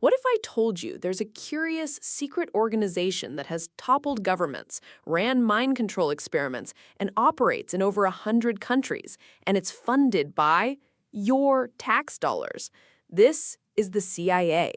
What if I told you there's a curious secret organization that has toppled governments, ran mind control experiments, and operates in over 100 countries, and it's funded by your tax dollars? This is the CIA,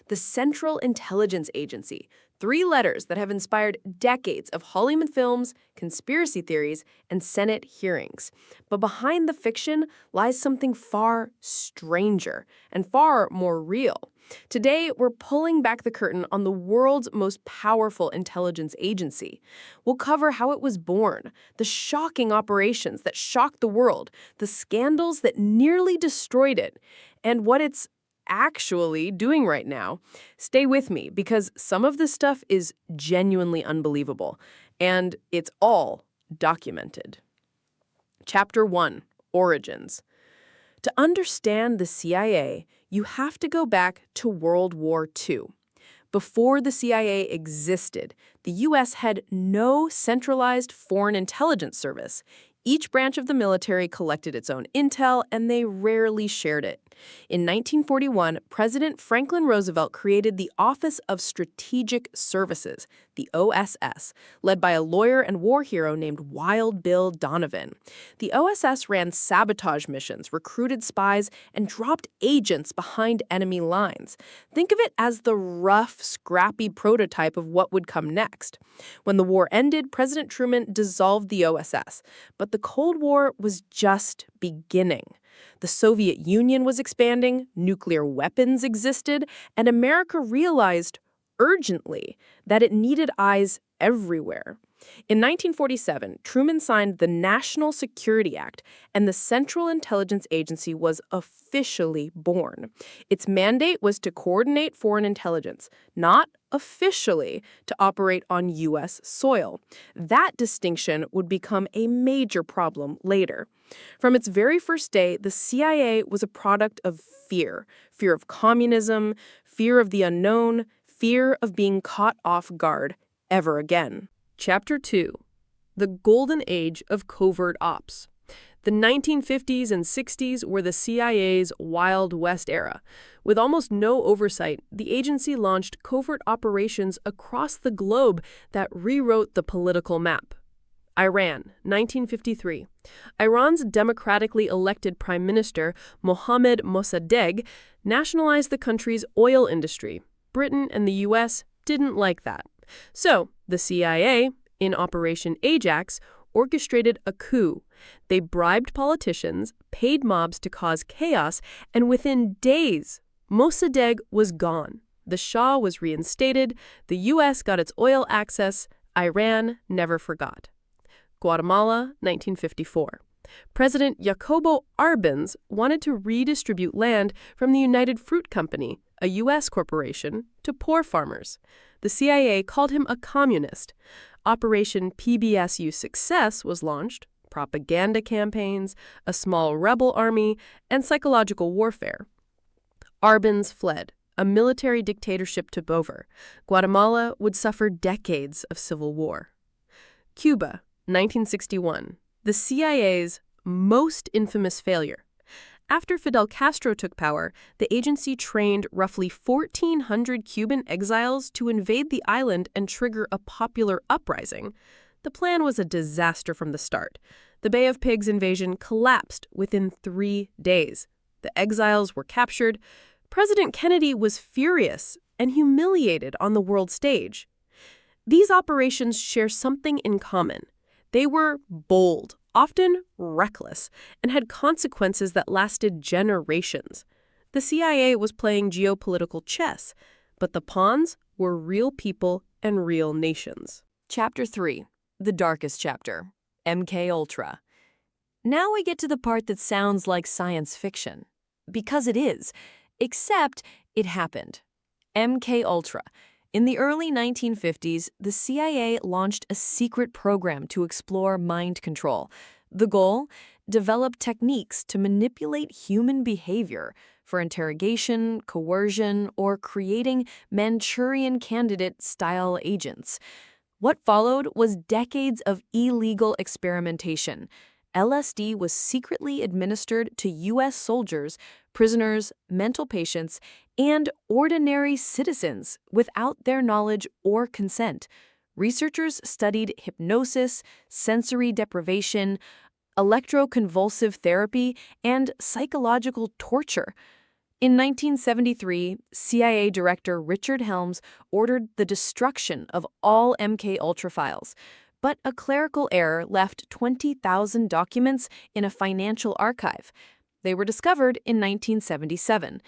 the Central Intelligence Agency, 3 letters that have inspired decades of Hollywood films, conspiracy theories, and Senate hearings. But behind the fiction lies something far stranger and far more real. Today, we're pulling back the curtain on the world's most powerful intelligence agency. We'll cover how it was born, the shocking operations that shocked the world, the scandals that nearly destroyed it, and what it's actually doing right now. Stay with me, because some of this stuff is genuinely unbelievable, and it's all documented. Chapter 1. Origins. To understand the CIA, you have to go back to World War II. Before the CIA existed, the U.S. had no centralized foreign intelligence service. Each branch of the military collected its own intel, and they rarely shared it. In 1941, President Franklin Roosevelt created the Office of Strategic Services, the OSS, led by a lawyer and war hero named Wild Bill Donovan. The OSS ran sabotage missions, recruited spies, and dropped agents behind enemy lines. Think of it as the rough, scrappy prototype of what would come next. When the war ended, President Truman dissolved the OSS, but the Cold War was just beginning. The Soviet Union was expanding, nuclear weapons existed, and America realized urgently that it needed eyes everywhere. In 1947, Truman signed the National Security Act, and the Central Intelligence Agency was officially born. Its mandate was to coordinate foreign intelligence, not officially to operate on U.S. soil. That distinction would become a major problem later. From its very first day, the CIA was a product of fear. Fear of communism, fear of the unknown, fear of being caught off guard ever again. Chapter 2. The Golden Age of Covert Ops. The 1950s and 60s were the CIA's Wild West era. With almost no oversight, the agency launched covert operations across the globe that rewrote the political map. Iran, 1953. Iran's democratically elected Prime Minister, Mohammad Mossadegh, nationalized the country's oil industry. Britain and the U.S. didn't like that. So, the CIA, in Operation Ajax, orchestrated a coup. They bribed politicians, paid mobs to cause chaos, and within days, Mossadegh was gone. The Shah was reinstated, the U.S. got its oil access, Iran never forgot. Guatemala, 1954. President Jacobo Arbenz wanted to redistribute land from the United Fruit Company, a U.S. corporation, to poor farmers. The CIA called him a communist. Operation PBSU Success was launched, propaganda campaigns, a small rebel army, and psychological warfare. Arbenz fled. A military dictatorship took over. Guatemala would suffer decades of civil war. Cuba, 1961. The CIA's most infamous failure. After Fidel Castro took power, the agency trained roughly 1,400 Cuban exiles to invade the island and trigger a popular uprising. The plan was a disaster from the start. The Bay of Pigs invasion collapsed within 3 days. The exiles were captured. President Kennedy was furious and humiliated on the world stage. These operations share something in common. They were bold, often reckless, and had consequences that lasted generations. The CIA was playing geopolitical chess, but the pawns were real people and real nations. Chapter 3. The darkest chapter. MKUltra. Now we get to the part that sounds like science fiction. Because it is. Except it happened. MKUltra. In the early 1950s, the CIA launched a secret program to explore mind control. The goal? Develop techniques to manipulate human behavior for interrogation, coercion, or creating Manchurian candidate-style agents. What followed was decades of illegal experimentation. LSD was secretly administered to U.S. soldiers, prisoners, mental patients, and ordinary citizens without their knowledge or consent. Researchers studied hypnosis, sensory deprivation, electroconvulsive therapy, and psychological torture. In 1973, CIA Director Richard Helms ordered the destruction of all MKUltra files, but a clerical error left 20,000 documents in a financial archive. They were discovered in 1977.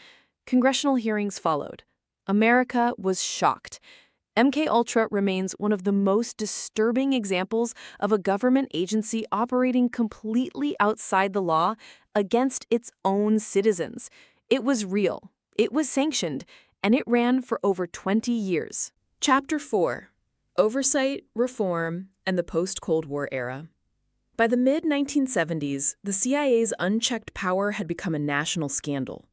Congressional hearings followed. America was shocked. MKUltra remains one of the most disturbing examples of a government agency operating completely outside the law against its own citizens. It was real, it was sanctioned, and it ran for over 20 years. Chapter 4: Oversight, Reform, and the Post-Cold War Era. By the mid-1970s, the CIA's unchecked power had become a national scandal.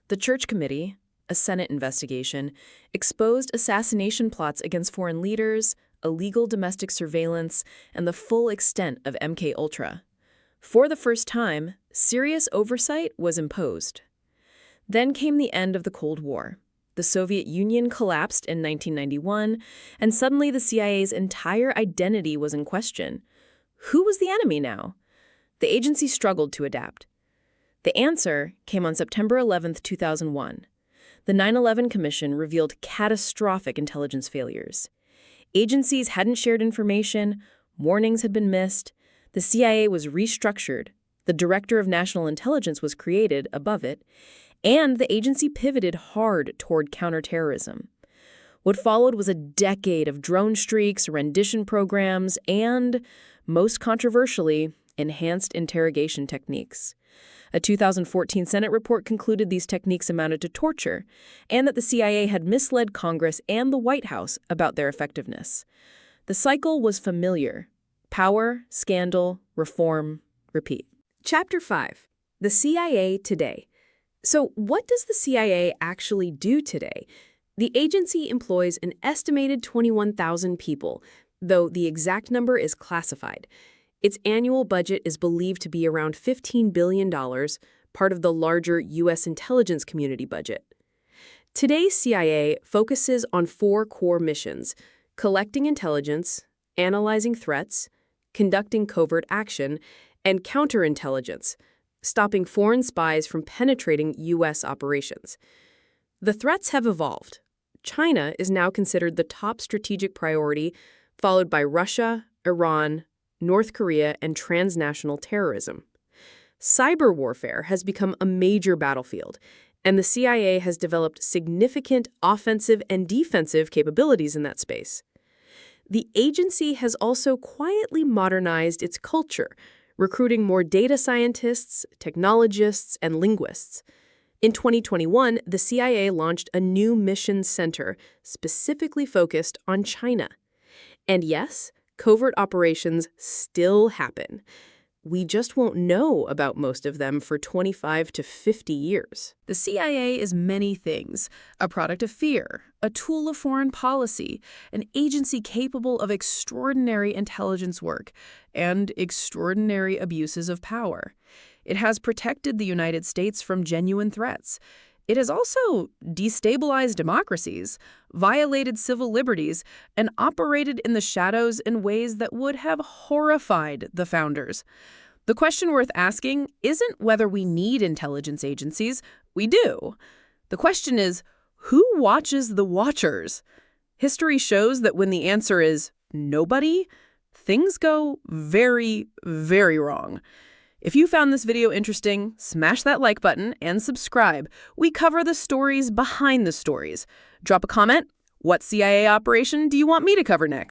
The Church Committee, a Senate investigation, exposed assassination plots against foreign leaders, illegal domestic surveillance, and the full extent of MKUltra. For the first time, serious oversight was imposed. Then came the end of the Cold War. The Soviet Union collapsed in 1991, and suddenly the CIA's entire identity was in question. Who was the enemy now? The agency struggled to adapt. The answer came on September 11, 2001. The 9/11 Commission revealed catastrophic intelligence failures. Agencies hadn't shared information, warnings had been missed, the CIA was restructured, the Director of National Intelligence was created above it, and the agency pivoted hard toward counterterrorism. What followed was a decade of drone streaks, rendition programs, and, most controversially, enhanced interrogation techniques. A 2014 Senate report concluded these techniques amounted to torture, and that the CIA had misled Congress and the White House about their effectiveness. The cycle was familiar: power, scandal, reform, repeat. Chapter 5: The CIA Today. So what does the CIA actually do today? The agency employs an estimated 21,000 people, though the exact number is classified. Its annual budget is believed to be around $15 billion, part of the larger U.S. intelligence community budget. Today's CIA focuses on 4 core missions: collecting intelligence, analyzing threats, conducting covert action, and counterintelligence, stopping foreign spies from penetrating U.S. operations. The threats have evolved. China is now considered the top strategic priority, followed by Russia, Iran, North Korea, and transnational terrorism. Cyber warfare has become a major battlefield, and the CIA has developed significant offensive and defensive capabilities in that space. The agency has also quietly modernized its culture, recruiting more data scientists, technologists, and linguists. In 2021, the CIA launched a new mission center specifically focused on China. And yes, covert operations still happen. We just won't know about most of them for 25 to 50 years. The CIA is many things: a product of fear, a tool of foreign policy, an agency capable of extraordinary intelligence work, and extraordinary abuses of power. It has protected the United States from genuine threats. It has also destabilized democracies, violated civil liberties, and operated in the shadows in ways that would have horrified the founders. The question worth asking isn't whether we need intelligence agencies. We do. The question is, who watches the watchers? History shows that when the answer is nobody, things go very, very wrong. If you found this video interesting, smash that like button and subscribe. We cover the stories behind the stories. Drop a comment. What CIA operation do you want me to cover next?